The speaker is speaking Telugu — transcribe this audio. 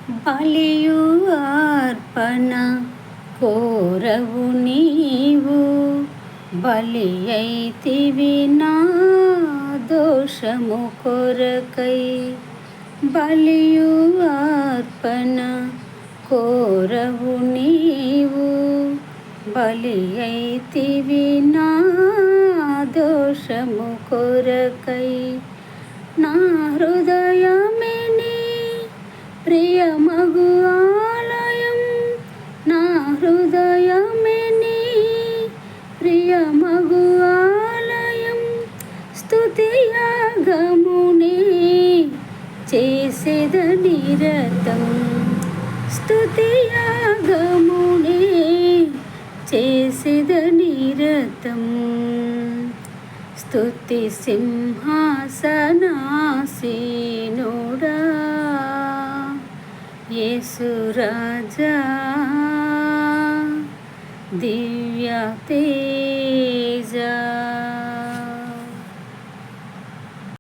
బలియు అర్పణ కోరవు నీవు, బలి అయితివి నా దోషము కొరకై. బలియు అర్పణ కోరవు నీవు, బలి అయితివి నా దోషము కొరకై. నా హృదయమే నీ ప్రియమగు ఆలయం, నా హృదయమే నీ ప్రియమగు ఆలయం. స్తుతియాగమునే చేసేద నిరతం, స్తుతియాగమునే చేసేద నిరతం. స్తుతి సింహాసనాసీనుడా యేసు రాజా, దివ్య